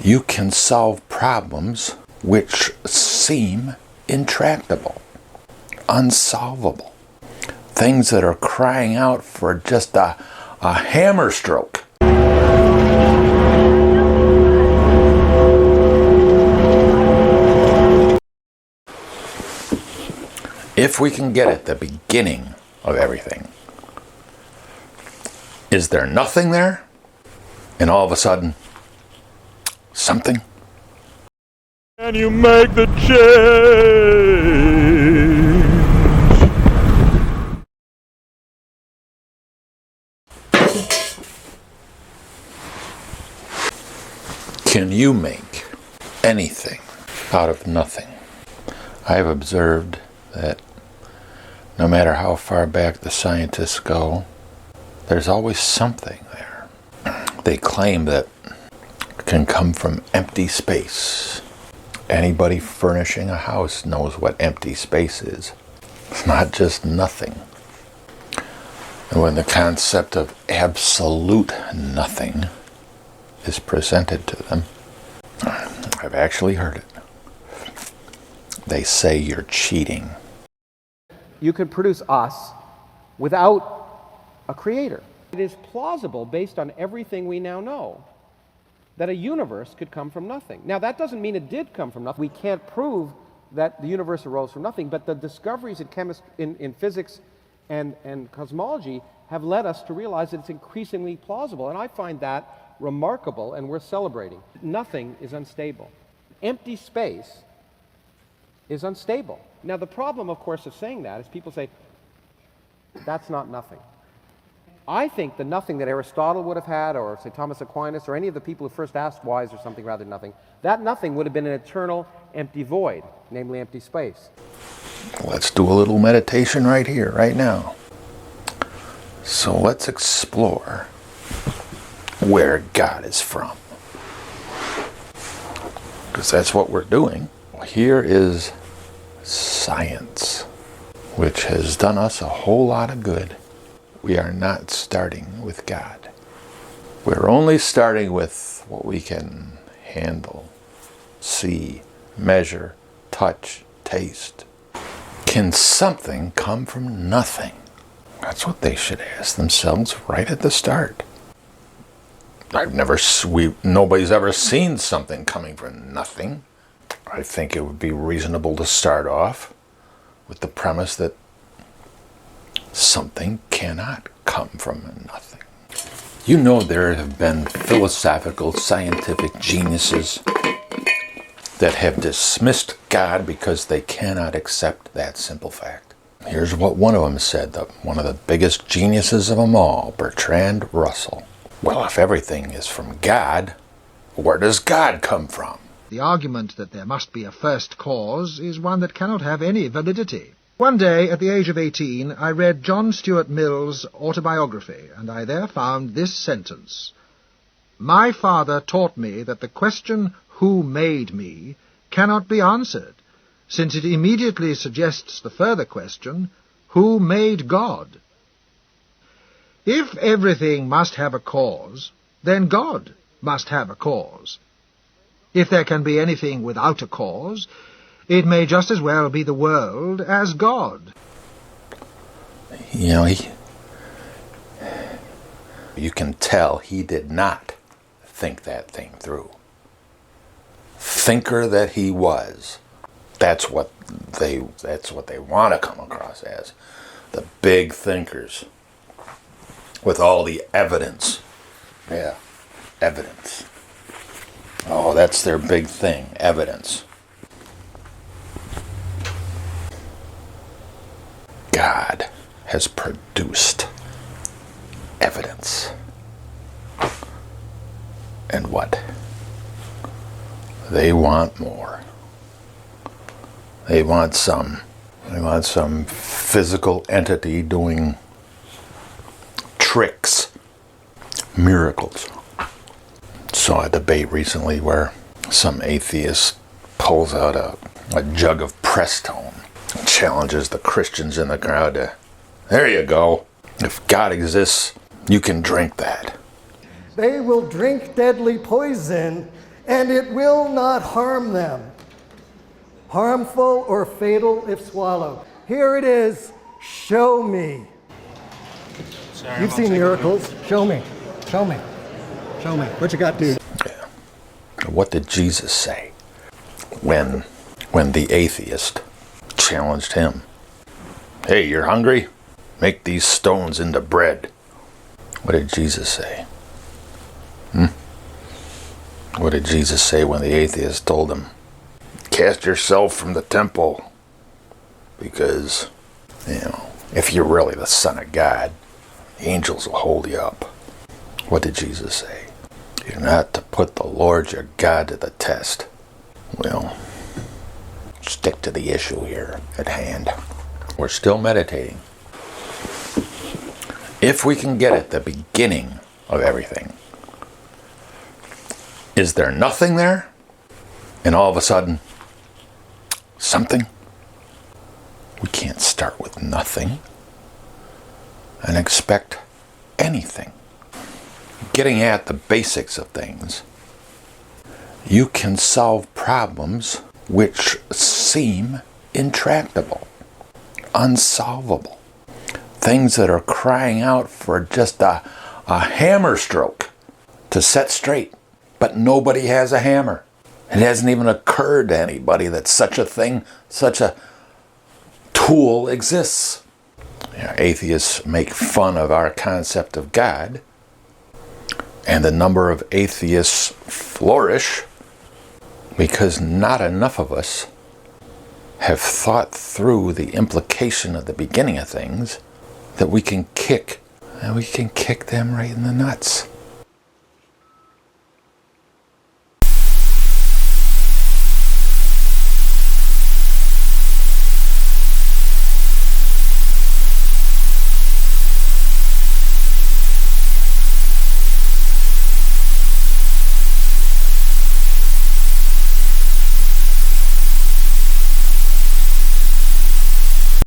You can solve problems which seem intractable, unsolvable. Things that are crying out for just a hammer stroke. If we can get at the beginning of everything, is there nothing there? And all of a sudden, something? Can you make the change? Can you make anything out of nothing? I've observed that no matter how far back the scientists go, there's always something there. They claim that it can come from empty space. Anybody furnishing a house knows what empty space is. It's not just nothing. And when the concept of absolute nothing is presented to them, I've actually heard it. They say you're cheating. You could produce us without a creator. It is plausible, based on everything we now know, that a universe could come from nothing. Now, that doesn't mean it did come from nothing. We can't prove that the universe arose from nothing, but the discoveries in physics and cosmology have led us to realize that it's increasingly plausible, and I find that remarkable and worth celebrating. Nothing is unstable. Empty space is unstable. Now, the problem, of course, of saying that is people say, that's not nothing. I think the nothing that Aristotle would have had, or say Thomas Aquinas, or any of the people who first asked why is there something rather than nothing, that nothing would have been an eternal empty void, namely empty space. Let's do a little meditation right here, right now. So let's explore where God is from. Because that's what we're doing. Here is science, which has done us a whole lot of good. We are not starting with God. We're only starting with what we can handle, see, measure, touch, taste. Can something come from nothing? That's what they should ask themselves right at the start. Nobody's ever seen something coming from nothing. I think it would be reasonable to start off with the premise that something cannot come from nothing. You know, there have been philosophical, scientific geniuses that have dismissed God because they cannot accept that simple fact. Here's what one of them said, one of the biggest geniuses of them all, Bertrand Russell. Well, if everything is from God, where does God come from? The argument that there must be a first cause is one that cannot have any validity. One day, at the age of 18, I read John Stuart Mill's autobiography, and I there found this sentence: "My father taught me that the question, 'Who made me?' cannot be answered, since it immediately suggests the further question, 'Who made God?' If everything must have a cause, then God must have a cause. If there can be anything without a cause, it may just as well be the world as God." You know, you can tell he did not think that thing through. Thinker that he was. That's what they want to come across as. The big thinkers. With all the evidence. Yeah, evidence. Oh, that's their big thing, evidence. God has produced evidence. And what? They want more. They want some physical entity doing tricks, miracles. Saw a debate recently where some atheist pulls out a jug of Prestone and challenges the Christians in the crowd to, there you go, if God exists, you can drink that. They will drink deadly poison and it will not harm them. Harmful or fatal if swallowed. Here it is. Show me. Sorry, You've seen miracles. Show me. Show me. Show me. What you got, dude? Yeah. What did Jesus say when the atheist challenged him? Hey, you're hungry? Make these stones into bread. What did Jesus say? What did Jesus say when the atheist told him, cast yourself from the temple? Because, if you're really the Son of God, the angels will hold you up. What did Jesus say? You're not to put the Lord your God to the test. Well, stick to the issue here at hand. We're still meditating. If we can get at the beginning of everything, is there nothing there? And all of a sudden, something? We can't start with nothing and expect anything. Getting at the basics of things, you can solve problems which seem intractable, unsolvable. Things that are crying out for just a hammer stroke to set straight. But nobody has a hammer. It hasn't even occurred to anybody that such a thing, such a tool exists. Atheists make fun of our concept of God, and the number of atheists flourish because not enough of us have thought through the implication of the beginning of things that we can kick them right in the nuts.